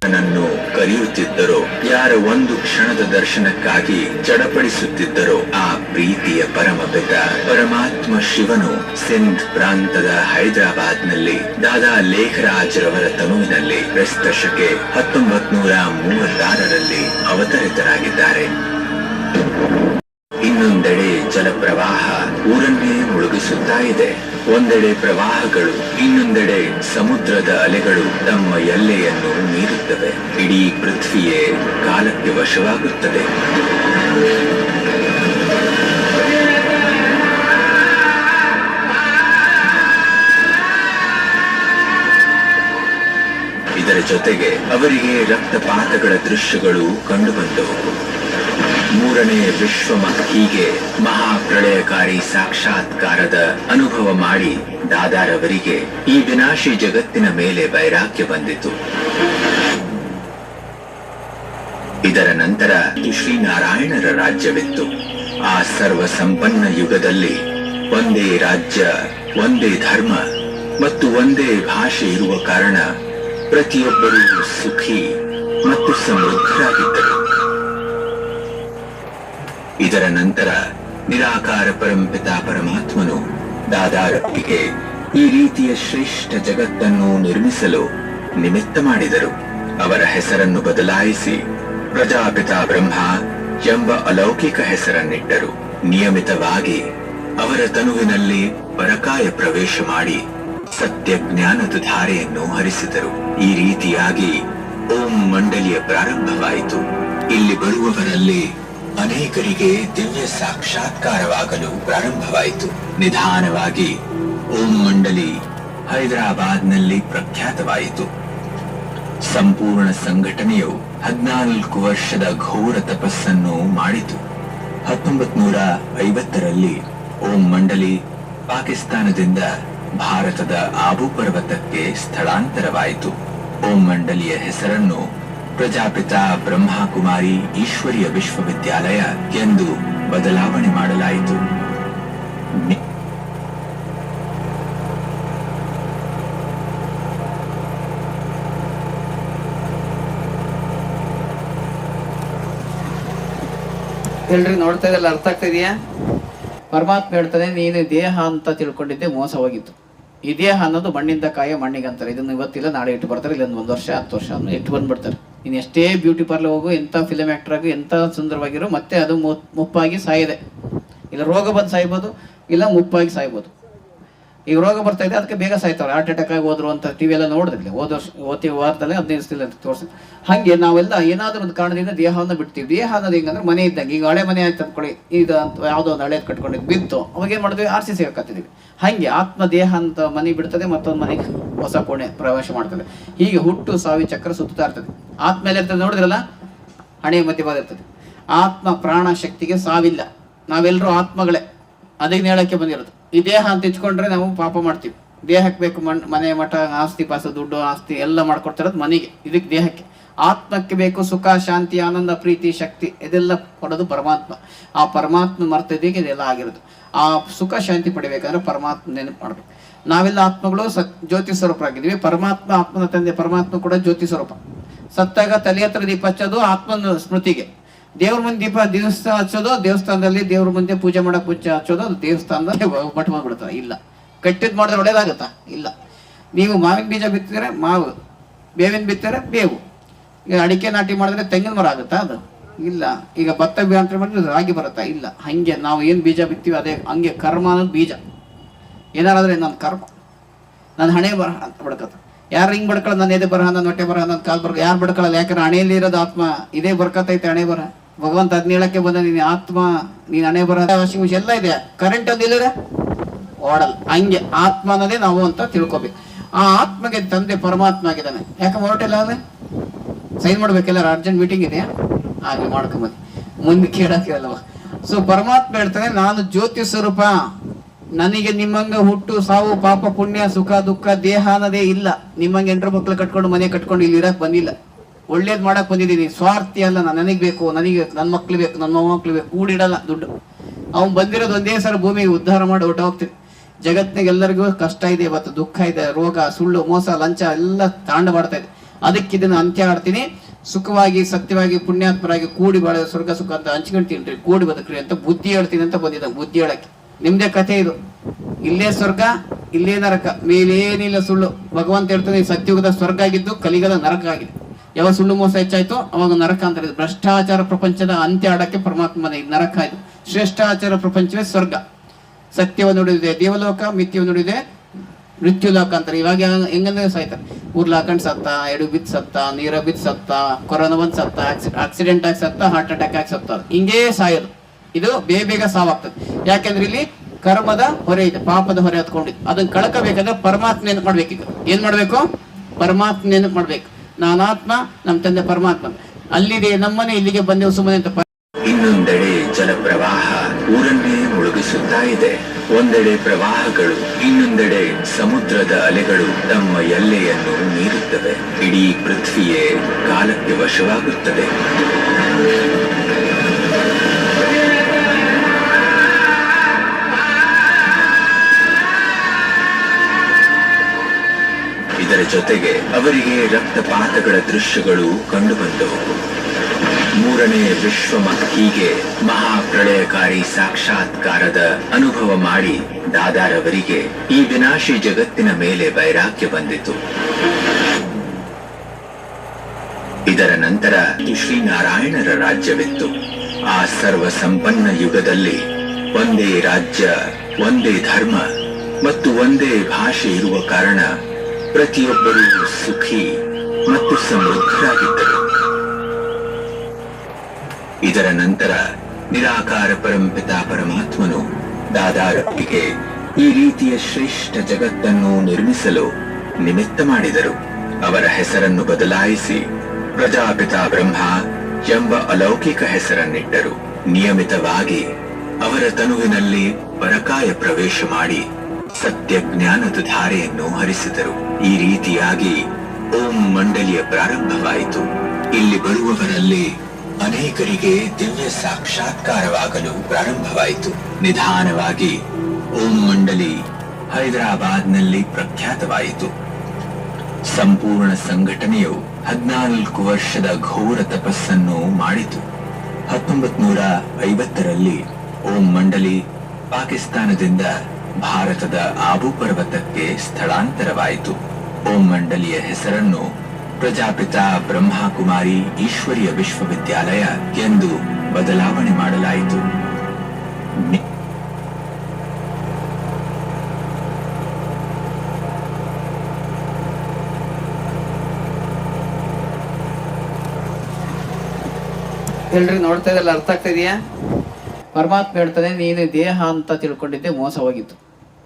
ನನ್ನನ್ನು ಕರೆಯುತ್ತಿದ್ದರೋ, ಯಾರ ಒಂದು ಕ್ಷಣದ ದರ್ಶನಕ್ಕಾಗಿ ಚಡಪಡಿಸುತ್ತಿದ್ದರೋ, ಆ ಪ್ರೀತಿಯ ಪರಮಪಿತ ಪರಮಾತ್ಮ ಶಿವನು ಸಿಂಧ್ ಪ್ರಾಂತದ ಹೈದರಾಬಾದ್ನಲ್ಲಿ ದಾದಾ ಲೇಖರಾಜ್ ರವರ ತನುವಿನಲ್ಲಿ ಕ್ರಿಸ್ತಶಕೆ 1936ರಲ್ಲಿ ಅವತರಿತರಾಗಿದ್ದಾರೆ. ಇನ್ನೊಂದೆಡೆ ಜಲಪ್ರವಾಹ ಊರನ್ನೇ ಮುಳುಗಿಸುತ್ತಾ ಇದೆ. ಒಂದೆಡೆ ಪ್ರವಾಹಗಳು, ಇನ್ನೊಂದೆಡೆ ಸಮುದ್ರದ ಅಲೆಗಳು ತಮ್ಮ ಎಲ್ಲೆಯನ್ನು ಮೀರುತ್ತವೆ. ಇಡೀ ಪೃಥ್ವಿಯೇ ಕಾಲಕ್ಕೆ ವಶವಾಗುತ್ತದೆ. ಇದರ ಜೊತೆಗೆ ಅವರಿಗೆ ರಕ್ತಪಾತಗಳ ದೃಶ್ಯಗಳು ಕಂಡುಬಂದವು. ಮೂರನೇ ವಿಶ್ವ ಹೀಗೆ ಮಹಾಪ್ರಳಯಕಾರಿ ಸಾಕ್ಷಾತ್ಕಾರದ ಅನುಭವ ಮಾಡಿ ದಾದಾರವರಿಗೆ ಈ ವಿನಾಶಿ ಜಗತ್ತಿನ ಮೇಲೆ ವೈರಾಗ್ಯ ಬಂದಿತು. ಇದರ ನಂತರ ಶ್ರೀನಾರಾಯಣರ ರಾಜ್ಯವಿತ್ತು. ಆ ಸರ್ವ ಸಂಪನ್ನ ಯುಗದಲ್ಲಿ ಒಂದೇ ರಾಜ್ಯ, ಒಂದೇ ಧರ್ಮ ಮತ್ತು ಒಂದೇ ಭಾಷೆ ಇರುವ ಕಾರಣ ಪ್ರತಿಯೊಬ್ಬರೂ ಸುಖಿ ಮತ್ತು ಸಮೃದ್ಧರಾಗಿದ್ದರು. ಇದರ ನಂತರ ನಿರಾಕಾರ ಪರಂಪಿತ ಪರಮಾತ್ಮನು ದಾದಾರವರಿಗೆ ಈ ರೀತಿಯ ಶ್ರೇಷ್ಠ ಜಗತ್ತನ್ನು ನಿರ್ಮಿಸಲು ನಿಮಿತ್ತ ಮಾಡಿದರು. ಅವರ ಹೆಸರನ್ನು ಬದಲಾಯಿಸಿ ಪ್ರಜಾಪಿತ ಬ್ರಹ್ಮ ಎಂಬ ಅಲೌಕಿಕ ಹೆಸರನ್ನಿಟ್ಟರು. ನಿಯಮಿತವಾಗಿ ಅವರ ತನುವಿನಲ್ಲಿ ಪರಕಾಯ ಪ್ರವೇಶ ಮಾಡಿ ಸತ್ಯ ಜ್ಞಾನದ ಧಾರೆಯನ್ನು ಹರಿಸಿದರು. ಈ ರೀತಿಯಾಗಿ ಓಂ ಮಂಡಲಿಯ ಪ್ರಾರಂಭವಾಯಿತು. ಇಲ್ಲಿ ಬರುವವರಲ್ಲಿ ಅನೇಕರಿಗೆ ದಿವ್ಯ ಸಾಕ್ಷಾತ್ಕಾರವಾಗಲು ಪ್ರಾರಂಭವಾಯಿತು. ನಿಧಾನವಾಗಿ ಓಂ ಮಂಡಲಿ ಹೈದರಾಬಾದ್ನಲ್ಲಿ ಪ್ರಖ್ಯಾತವಾಯಿತು. ಸಂಪೂರ್ಣ ಸಂಘಟನೆಯು 14 ವರ್ಷದ ಘೋರ ತಪಸ್ಸನ್ನು ಮಾಡಿತು. 1950ರಲ್ಲಿ ಓಂ ಮಂಡಲಿ ಪಾಕಿಸ್ತಾನದಿಂದ ಭಾರತದ ಆಬು ಪರ್ವತಕ್ಕೆ ಸ್ಥಳಾಂತರವಾಯಿತು. ಓಂ ಮಂಡಲಿಯ ಹೆಸರನ್ನು ಪ್ರಜಾಪಿತ ಬ್ರಹ್ಮಕುಮಾರಿ ಈಶ್ವರಿಯ ವಿಶ್ವವಿದ್ಯಾಲಯ ಎಂದು ಬದಲಾವಣೆ ಮಾಡಲಾಯಿತು. ಎಲ್ರಿ ನೋಡ್ತಾ ಇದ್ದಲ್ಲ, ಅರ್ಥ ಆಗ್ತಾ ಇದೆಯಾ? ಪರಮಾತ್ಮ ಹೇಳ್ತಾನೆ, ನೀನು ದೇಹ ಅಂತ ತಿಳ್ಕೊಂಡಿದ್ದೆ ಮೋಸ ಹೋಗಿತ್ತು. ಈ ದೇಹ ಅನ್ನೋದು ಮಣ್ಣಿಂದ ಕಾಯ ಮಣ್ಣಿಗೆ ಅಂತಾರೆ. ಇದನ್ನು ಇವತ್ತಿಲ್ಲ ನಾಳೆ ಇಟ್ಟು ಬರ್ತಾರೆ, ಇಲ್ಲೊಂದು 1 ವರ್ಷ 10 ವರ್ಷ ಇಟ್ಟು ಬಂದ್ಬಿಡ್ತಾರೆ. ಇನ್ನು ಎಷ್ಟೇ ಬ್ಯೂಟಿ ಪಾರ್ಲರ್ ಹೋಗು, ಎಂಥ ಫಿಲಮ್ ಆ್ಯಕ್ಟರ್ ಆಗು, ಎಂಥ ಸುಂದರವಾಗಿರೋ ಮತ್ತೆ ಅದು ಮುಪ್ಪಾಗಿ ಸಾಯಿದೆ. ಇಲ್ಲ ರೋಗ ಬಂದು ಸಾಯ್ಬೋದು, ಇಲ್ಲ ಮುಪ್ಪಾಗಿ ಸಾಯ್ಬೋದು. ಈಗ ರೋಗ ಬರ್ತಾ ಇದೆ, ಅದಕ್ಕೆ ಬೇಗ ಸಾಯ್ತಾರೆ. ಹಾರ್ಟ್ ಅಟ್ಯಾಕ್ ಆಗಿ ಹೋದ್ರು ಅಂತ ಟಿ ವಿ ಎಲ್ಲ ನೋಡಿದ್ರಿ. ವಾರದಲ್ಲೇ 15 ದಿವಸದಲ್ಲಿ ತೋರಿಸಿ. ಹಾಗೆ ನಾವೆಲ್ಲ ಏನಾದರೂ ಒಂದು ಕಾರಣದಿಂದ ದೇಹವನ್ನು ಬಿಡ್ತೀವಿ. ದೇಹ ಅನ್ನೋದು ಹೆಂಗಂದ್ರೆ ಮನೆ ಇದ್ದಂಗೆ. ಈಗ ಹಳೆ ಮನೆ ಆಯ್ತು ಅಂದ್ಕೊಳ್ಳಿ, ಇದು ಅಂತ ಯಾವುದೋ ಒಂದು ಹಳೇದು ಕಟ್ಕೊಂಡಿದ್ದು ಬಿತ್ತು, ಅವಾಗ ಏನು ಮಾಡಿದ್ವಿ, RCC ಹಾಕತ್ತಿದ್ದೀವಿ. ಹಾಗೆ ಆತ್ಮ ದೇಹ ಅಂತ ಮನೆ ಬಿಡ್ತದೆ, ಮತ್ತೊಂದು ಮನೆಗೆ ಹೊಸ ಕೋಣೆ ಪ್ರವೇಶ ಮಾಡ್ತದೆ. ಹೀಗೆ ಹುಟ್ಟು ಸಾವಿ ಚಕ್ರ ಸುತ್ತಾ ಇರ್ತದೆ. ಆತ್ಮ ಮೇಲೆ ಇರ್ತದೆ, ನೋಡಿದ್ರಲ್ಲ, ಹಣೆ ಮಧ್ಯಭಾಗ ಇರ್ತದೆ. ಆತ್ಮ ಪ್ರಾಣ ಶಕ್ತಿಗೆ ಸಾವಿಲ್ಲ. ನಾವೆಲ್ಲರೂ ಆತ್ಮಗಳೇ, ಅದಕ್ಕೆ ಹೇಳಕ್ಕೆ ಬಂದಿರೋದು. ಈ ದೇಹ ಅಂತ ಇಚ್ಕೊಂಡ್ರೆ ನಾವು ಪಾಪ ಮಾಡ್ತೀವಿ. ದೇಹಕ್ಕೆ ಬೇಕು ಮನೆ ಮಠ ಆಸ್ತಿ ಪಾಸ ದುಡ್ಡು ಆಸ್ತಿ ಎಲ್ಲ ಮಾಡ್ಕೊಡ್ತಿರೋದು ಮನೆಗೆ, ಇದಕ್ಕೆ ದೇಹಕ್ಕೆ. ಆತ್ಮಕ್ಕೆ ಬೇಕು ಸುಖ ಶಾಂತಿ ಆನಂದ ಪ್ರೀತಿ ಶಕ್ತಿ, ಇದೆಲ್ಲ ಕೊಡೋದು ಪರಮಾತ್ಮ. ಆ ಪರಮಾತ್ಮ ಮರ್ತದಿಗೆ ಇದೆಲ್ಲ ಆಗಿರೋದು. ಆ ಸುಖ ಶಾಂತಿ ಪಡಿಬೇಕಂದ್ರೆ ಪರಮಾತ್ಮ ನೆನಪು ಮಾಡ್ಬೇಕು. ನಾವೆಲ್ಲ ಆತ್ಮಗಳು ಜ್ಯೋತಿ ಸ್ವರೂಪರಾಗಿದ್ದೀವಿ. ಪರಮಾತ್ಮ ಆತ್ಮನ ತಂದೆ ಪರಮಾತ್ಮ ಕೂಡ ಜ್ಯೋತಿ ಸ್ವರೂಪ. ಸತ್ತಾಗ ತಲೆ ಹತ್ರ ದೀಪ ಹಚ್ಚೋದು ಆತ್ಮನ ಸ್ಮೃತಿಗೆ. ದೇವ್ರ ಮುಂದೆ ದೀಪ ದೇವಸ್ಥಾನ ಹಚ್ಚೋದು, ದೇವಸ್ಥಾನದಲ್ಲಿ ದೇವ್ರ ಮುಂದೆ ಪೂಜೆ ಮಾಡಕ್ ಪೂಜೆ ಹಚ್ಚೋದು, ಅದು ದೇವಸ್ಥಾನದಲ್ಲಿ ಮಠ ಮಾಡ್ಬಿಡ್ತಾರೆ. ಇಲ್ಲ, ಕಟ್ಟಿದ್ ಮಾಡಿದ್ರೆ ಒಳ್ಳೇದಾಗತ್ತಾ? ಇಲ್ಲ. ನೀವು ಮಾವಿನ ಬೀಜ ಬಿತ್ತಿದ್ರೆ ಮಾವು, ಬೇವಿನ ಬಿತ್ತಿದ್ರೆ ಬೇವು. ಈಗ ಅಡಿಕೆ ನಾಟಿ ಮಾಡಿದ್ರೆ ತೆಂಗಿನ ಮರ ಆಗುತ್ತಾ? ಅದು ಇಲ್ಲ. ಈಗ ಭತ್ತ ನಾಟಿ ಮಾಡಿದ್ರೆ ರಾಗಿ ಬರುತ್ತಾ? ಇಲ್ಲ. ಹಂಗೆ ನಾವು ಏನು ಬೀಜ ಬಿತ್ತೀವಿ ಅದೇ ಹಂಗೆ ಕರ್ಮ ಅನ್ನೋದು ಬೀಜ. ಏನಾರಾದ್ರೆ ನನ್ನ ಕರ್ಮ, ನನ್ನ ಹಣೆ ಬರಹ ಅಂತ ಬಡ್ಕತ್ತ. ಯಾರು ಹಿಂಗೆ ಬಡ್ಕೊಳ್ಳೋದು? ನನ್ನ ಎದೆ ಬರಹ, ನನ್ನ ಹೊಟ್ಟೆ ಬರಹ, ನನ್ನ ಕಾಲು ಬರಹ ಯಾರು ಬಡ್ಕೊಳ್ಳಲ್ಲ? ಯಾಕಂದ್ರೆ ಹಣೆಯಲ್ಲಿ ಇರೋದು ಆತ್ಮ, ಇದೇ ಬರ್ಕತ್ತೈತೆ ಹಣೆ ಬರಹ. ಭಗವಂತ ಅದ್ನ ಹೇಳಕ್ಕೆ ಬಂದ, ನೀನು ಆತ್ಮ, ನೀನು ಹಣೆ ಬರಹ, ವಾಷಿಂಗ್ ಮಿಷನ್ ಎಲ್ಲ ಇದೆ, ಕರೆಂಟ್ ಒಂದು ಇಲ್ಲದೆ ಓಡಲ್ಲ. ಹಂಗೆ ಆತ್ಮ ಅನ್ನೋದೇ ನಾವು ಅಂತ ತಿಳ್ಕೊಬೇಕು. ಆ ಆತ್ಮಗೆ ತಂದೆ ಪರಮಾತ್ಮ ಆಗಿದ್ದಾನೆ. ಯಾಕೆ ಹೊರಟಿಲ್ಲ ಅಂದ್ರೆ ಸೈನ್ ಮಾಡ್ಬೇಕೆಲ್ಲ, ಅರ್ಜೆಂಟ್ ಮೀಟಿಂಗ್ ಇದೆಯಾ, ಹಾಗೆ ಮಾಡ್ಕೊಂಬಂದು ಮುಂದೆ ಕೇಳಕ್ಕೆ ಅಲ್ವ. ಸೊ ಪರಮಾತ್ಮ ಹೇಳ್ತಾನೆ, ನಾನು ಜ್ಯೋತಿ ಸ್ವರೂಪ, ನನಗೆ ನಿಮ್ಮಂಗ ಹುಟ್ಟು ಸಾವು ಪಾಪ ಪುಣ್ಯ ಸುಖ ದುಃಖ ದೇಹ ಅನ್ನೋದೇ ಇಲ್ಲ. ನಿಮ್ಮಂಗೆ 8 ಮಕ್ಳು ಕಟ್ಕೊಂಡು ಮನೆ ಕಟ್ಕೊಂಡು ಇಲ್ಲಿ ಇರಕ್ ಬಂದಿಲ್ಲ, ಒಳ್ಳೇದ್ ಮಾಡಕ್ ಬಂದಿದ್ದೀನಿ. ಸ್ವಾರ್ಥಿ ಅಲ್ಲ. ನನಗೆ ಬೇಕು, ನನಗೆ ನನ್ನ ಮಕ್ಳು ಬೇಕು, ನನ್ನ ಮೊಮ್ಮಕ್ಳು ಬೇಕು, ಕೂಡಿಡಲ್ಲ ದುಡ್ಡು. ಅವ್ನು ಬಂದಿರೋದು ಒಂದೇ ಸಲ ಭೂಮಿಗೆ ಉದ್ಧಾರ ಮಾಡಿ ಹೊಟ್ಟು ಹೋಗ್ತೀನಿ. ಜಗತ್ತಿನಾಗ ಎಲ್ಲರಿಗೂ ಕಷ್ಟ ಇದೆ, ಇವತ್ತು ದುಃಖ ಇದೆ, ರೋಗ ಸುಳ್ಳು ಮೋಸ ಲಂಚ ಎಲ್ಲ ತಾಂಡ ಮಾಡ್ತಾ ಇದೆ. ಅದಕ್ಕೆ ಇದನ್ನು ಅಂತ್ಯ ಆಡ್ತೀನಿ. ಸುಖವಾಗಿ ಸತ್ಯವಾಗಿ ಪುಣ್ಯಾತ್ಮರಾಗಿ ಕೂಡಿ ಬಾಳ ಸ್ವರ್ಗ ಸುಖ ಅಂತ ಹಂಚ್ಕೊಂತೀನಿ, ಕೂಡಿ ಬದುಕ್ರಿ ಅಂತ ಬುದ್ಧಿ ಹೇಳ್ತೀನಿ ಅಂತ ಬಂದಿದ್ದ. ಬುದ್ಧಿ ಹೇಳಕ್ಕೆ ನಿಮ್ದೇ ಕಥೆ ಇದು. ಇಲ್ಲೇ ಸ್ವರ್ಗ ಇಲ್ಲೇ ನರಕ, ಮೇಲೇನಿಲ್ಲ ಸುಳ್ಳು. ಭಗವಂತ ಹೇಳ್ತಾನೆ ಸತ್ಯುಗದ ಸ್ವರ್ಗ ಆಗಿದ್ದು ಕಲಿಗದ ನರಕ ಆಗಿದೆ. ಯಾವ ಸುಳ್ಳು ಮೋಸ ಹೆಚ್ಚಾಯ್ತು ಅವಾಗ ನರಕ ಅಂತ ಹೇಳಿದ್ರು. ಭ್ರಷ್ಟಾಚಾರ ಪ್ರಪಂಚದ ಅಂತ್ಯ ಆಡಕ್ಕೆ ಪರಮಾತ್ಮನ ನರಕ ಆಯ್ತು. ಶ್ರೇಷ್ಠಾಚಾರ ಪ್ರಪಂಚವೇ ಸ್ವರ್ಗ. ಸತ್ಯವನ್ನು ನುಡಿದಿದೆ ದೇವಲೋಕ, ಮಿಥ್ಯವನ್ನು ನುಡಿದೆ ಮೃತ್ಯುಲೋಕ ಅಂತಾರೆ. ಇವಾಗ ಹೆಂಗಂದ್ರೆ ಸಾಯ್ತಾರೆ, ಉರ್ಲಾಕಂಡ್ ಸತ್ತ, ಎಡು ಬಿದ್ದು ಸತ್ತ, ನೀರ ಬಿದ್ದು ಸತ್ತ, ಕೊರೋನಾ ಬಂದು ಸತ್ತ, ಆಕ್ಸಿಡೆಂಟ್ ಆಗಿ ಸತ್ತ, ಹಾರ್ಟ್ ಅಟ್ಯಾಕ್ ಆಗಿ ಸತ್ತ. ಹಿಂಗೇ ಸಾಯೋದು. ಇದು ಬೇಗ ಸಾವಾಗ್ತದೆ. ಯಾಕೆಂದ್ರೆ ಇಲ್ಲಿ ಕರ್ಮದ ಹೊರೆ ಇದೆ, ಪಾಪದ ಹೊರೆ ಹತ್ಕೊಂಡಿದ್ದು. ಅದನ್ನ ಕಳ್ಕೋಬೇಕಾದ್ರೆ ಪರಮಾತ್ಮ ನೆನಪು ಮಾಡ್ಬೇಕೀಗ. ಏನ್ ಮಾಡ್ಬೇಕು? ಪರಮಾತ್ಮ ನೆನಪು ಮಾಡ್ಬೇಕು. ನಾನಾತ್ಮ, ನಮ್ಮ ತಂದೆ ಪರಮಾತ್ಮ. ಅಲ್ಲಿದೆ ನಮ್ಮನೆ, ಇಲ್ಲಿಗೆ ಬಂದೆವು ಸುಮ್ಮನೆ ಅಂತ. ಇನ್ನೊಂದೆಡೆ ಜಲಪ್ರವಾಹ ಊರನ್ನೇ ಮುಳುಗಿಸುತ್ತಾ ಇದೆ. ಒಂದೆಡೆ ಪ್ರವಾಹಗಳು, ಇನ್ನೊಂದೆಡೆ ಸಮುದ್ರದ ಅಲೆಗಳು ತಮ್ಮ ಎಲ್ಲೆಯನ್ನು ಮೀರುತ್ತವೆ. ಇಡೀ ಪೃಥ್ವಿಯೇ ಕಾಲಕ್ಕೆ ವಶವಾಗುತ್ತದೆ. ಇದರ ಜೊತೆಗೆ ಅವರಿಗೆ ರಕ್ತಪಾತಗಳ ದೃಶ್ಯಗಳು ಕಂಡುಬಂದವು. ಮೂರನೇ ವಿಶ್ವ ಹೀಗೆ ಮಹಾಪ್ರಳಯಕಾರಿ ಸಾಕ್ಷಾತ್ಕಾರದ ಅನುಭವ ಮಾಡಿ ದಾದಾರವರಿಗೆ ಈ ವಿನಾಶಿ ಜಗತ್ತಿನ ಮೇಲೆ ವೈರಾಗ್ಯ ಬಂದಿತು. ಇದರ ನಂತರ ಶ್ರೀನಾರಾಯಣರ ರಾಜ್ಯವಿತ್ತು. ಆ ಸರ್ವ ಸಂಪನ್ನ ಯುಗದಲ್ಲಿ ಒಂದೇ ರಾಜ್ಯ, ಒಂದೇ ಧರ್ಮ ಮತ್ತು ಒಂದೇ ಭಾಷೆ ಇರುವ ಕಾರಣ ಪ್ರತಿಯೊಬ್ಬರೂ ಸುಖಿ ಮತ್ತು ಸಮೃದ್ಧರಾಗಿದ್ದರು. ಇದರ ನಂತರ ನಿರಾಕಾರ ಪರಂಪಿತ ಪರಮಾತ್ಮನು ದಾದಾರವರಿಗೆ ಈ ರೀತಿಯ ಶ್ರೇಷ್ಠ ಜಗತ್ತನ್ನು ನಿರ್ಮಿಸಲು ನಿಮಿತ್ತ ಮಾಡಿದರು. ಅವರ ಹೆಸರನ್ನು ಬದಲಾಯಿಸಿ ಪ್ರಜಾಪಿತ ಬ್ರಹ್ಮ ಎಂಬ ಅಲೌಕಿಕ ಹೆಸರನ್ನಿಟ್ಟರು. ನಿಯಮಿತವಾಗಿ ಅವರ ತನುವಿನಲ್ಲಿ ಪರಕಾಯ ಪ್ರವೇಶ ಮಾಡಿ ಸತ್ಯ ಜ್ಞಾನದ ಧಾರೆಯನ್ನು ಹರಿಸಿದರು. ಈ ರೀತಿಯಾಗಿ ಓಂ ಮಂಡಲಿಯ ಪ್ರಾರಂಭವಾಯಿತು. ಇಲ್ಲಿ ಬರುವವರಲ್ಲಿ ಅನೇಕರಿಗೆ ದಿವ್ಯ ಸಾಕ್ಷಾತ್ಕಾರವಾಗಲು ಪ್ರಾರಂಭವಾಯಿತು. ನಿಧಾನವಾಗಿ ಓಂ ಮಂಡಲಿ ಹೈದರಾಬಾದ್ನಲ್ಲಿ ಪ್ರಖ್ಯಾತವಾಯಿತು. ಸಂಪೂರ್ಣ ಸಂಘಟನೆಯು 14 ವರ್ಷದ ಘೋರ ತಪಸ್ಸನ್ನು ಮಾಡಿತು. 1950ರಲ್ಲಿ ಓಂ ಮಂಡಲಿ ಪಾಕಿಸ್ತಾನದಿಂದ ಭಾರತದ ಆಬು ಪರ್ವತಕ್ಕೆ ಸ್ಥಳಾಂತರವಾಯಿತು. ಓಂ ಮಂಡಲಿಯ ಹೆಸರನ್ನು ಪ್ರಜಾಪಿತ ಬ್ರಹ್ಮಕುಮಾರಿ ಈಶ್ವರೀಯ ವಿಶ್ವವಿದ್ಯಾಲಯ ಎಂದು ಬದಲಾವಣೆ ಮಾಡಲಾಯಿತು. ಎಲ್ರಿ ನೋಡ್ತಾ ಇದ್ದಲ್ಲ, ಅರ್ಥ ಆಗ್ತಾ ಇದೆಯಾ? ಪರಮಾತ್ಮ ಹೇಳ್ತಾನೆ, ನೀನು ದೇಹ ಅಂತ ತಿಳ್ಕೊಂಡಿದ್ದೆ ಮೋಸವಾಗಿತ್ತು.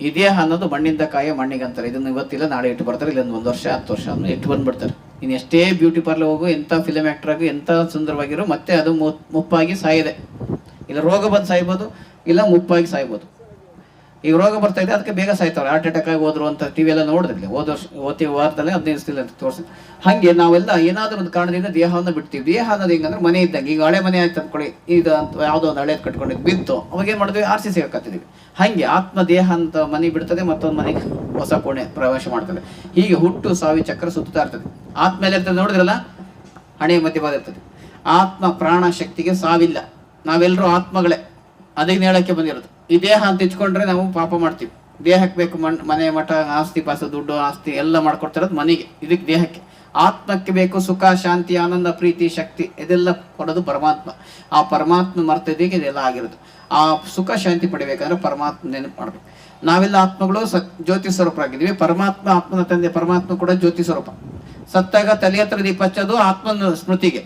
ಈ ದೇಹ ಅನ್ನೋದು ಮಣ್ಣಿಂದ ಕಾಯ ಮಣ್ಣಿಗೆ ಅಂತಾರೆ. ಇದನ್ನು ಇವತ್ತಿಲ್ಲ ನಾಳೆ ಇಟ್ಟು ಬರ್ತಾರೆ, ಇಲ್ಲ 1 ವರ್ಷ 10 ವರ್ಷ ಅನ್ನು ಇಟ್ಟು ಬಂದ್ಬಿಡ್ತಾರೆ. ಇನ್ನು ಎಷ್ಟೇ ಬ್ಯೂಟಿ ಪಾರ್ಲರ್ ಹೋಗು, ಎಂಥ ಫಿಲಮ್ ಆ್ಯಕ್ಟರ್ ಆಗು, ಎಂಥ ಸುಂದರವಾಗಿರೋ ಮತ್ತೆ ಅದು ಮುಪ್ಪಾಗಿ ಸಾಯಿದೆ. ಇಲ್ಲ ರೋಗ ಬಂದು ಸಾಯ್ಬೋದು, ಇಲ್ಲ ಮುಪ್ಪಾಗಿ ಸಾಯ್ಬೋದು. ಈಗ ರೋಗ ಬರ್ತಾ ಇದೆ, ಅದಕ್ಕೆ ಬೇಗ ಸಾಯ್ತಾರೆ. ಹಾರ್ಟ್ ಅಟ್ಯಾಕ್ ಆಗಿ ಹೋದ್ರು ಅಂತ ಟಿವಿ ಎಲ್ಲ ನೋಡಿದ್ರಿ. ಹೋದ ವಾರದಲ್ಲೇ 15 ದಿವಸದಲ್ಲಿ ಅಂತ ತೋರಿಸಿ. ಹಾಗೆ ನಾವೆಲ್ಲ ಏನಾದರೂ ಒಂದು ಕಾರಣದಿಂದ ದೇಹವನ್ನು ಬಿಡ್ತೀವಿ. ದೇಹ ಅನ್ನೋದು ಹೆಂಗಂದ್ರೆ ಮನೆ ಇದ್ದಂಗೆ. ಈಗ ಹಳೆ ಮನೆ ಆಯ್ತು ಅಂದ್ಕೊಳ್ಳಿ, ಇದು ಅಂತ ಯಾವುದೋ ಒಂದು ಹಳೇದು ಕಟ್ಕೊಂಡಿದ್ದು ಬಿತ್ತು, ಅವಾಗ ಏನು ಮಾಡಿದ್ವಿ, RCC ಹಾಕತ್ತಿದ್ವಿ. ಹಾಗೆ ಆತ್ಮ ದೇಹ ಅಂತ ಮನೆ ಬಿಡ್ತದೆ, ಮತ್ತೊಂದು ಮನೆಗೆ ಹೊಸ ಕೋಣೆ ಪ್ರವೇಶ ಮಾಡ್ತದೆ. ಹೀಗೆ ಹುಟ್ಟು ಸಾವಿ ಚಕ್ರ ಸುತ್ತಾ ಇರ್ತದೆ. ಆತ್ಮ ಎಲ್ಲ ಇರ್ತದೆ ನೋಡಿದ್ರಲ್ಲ, ಹಣೆ ಮಧ್ಯಭಾಗ ಇರ್ತದೆ. ಆತ್ಮ ಪ್ರಾಣ ಶಕ್ತಿಗೆ ಸಾವಿಲ್ಲ. ನಾವೆಲ್ಲರೂ ಆತ್ಮಗಳೇ, ಅದಕ್ಕೆ ಹೇಳಕ್ಕೆ ಬಂದಿರೋದು. ಈ ದೇಹ ಅಂತ ಇಚ್ಕೊಂಡ್ರೆ ನಾವು ಪಾಪ ಮಾಡ್ತೀವಿ. ದೇಹಕ್ಕೆ ಬೇಕು ಮನೆ ಮಠ ಆಸ್ತಿ ಪಾಸ ದುಡ್ಡು ಆಸ್ತಿ ಎಲ್ಲ ಮಾಡ್ಕೊಡ್ತಿರೋದು ಮನೆಗೆ, ಇದಕ್ಕೆ ದೇಹಕ್ಕೆ. ಆತ್ಮಕ್ಕೆ ಬೇಕು ಸುಖ ಶಾಂತಿ ಆನಂದ ಪ್ರೀತಿ ಶಕ್ತಿ, ಇದೆಲ್ಲ ಕೊಡೋದು ಪರಮಾತ್ಮ. ಆ ಪರಮಾತ್ಮ ಮರ್ತದಿಗೆ ಇದೆಲ್ಲ ಆಗಿರೋದು. ಆ ಸುಖ ಶಾಂತಿ ಪಡಿಬೇಕಂದ್ರೆ ಪರಮಾತ್ಮ ನೆನಪು ಮಾಡ್ಬೇಕು. ನಾವೆಲ್ಲ ಆತ್ಮಗಳು ಜ್ಯೋತಿ ಸ್ವರೂಪರಾಗಿದ್ದೀವಿ. ಪರಮಾತ್ಮ, ಆತ್ಮನ ತಂದೆ ಪರಮಾತ್ಮ ಕೂಡ ಜ್ಯೋತಿ ಸ್ವರೂಪ. ಸತ್ತಾಗ ತಲೆ ಹತ್ರ ದೀಪ ಹಚ್ಚೋದು ಆತ್ಮನ ಸ್ಮೃತಿಗೆ.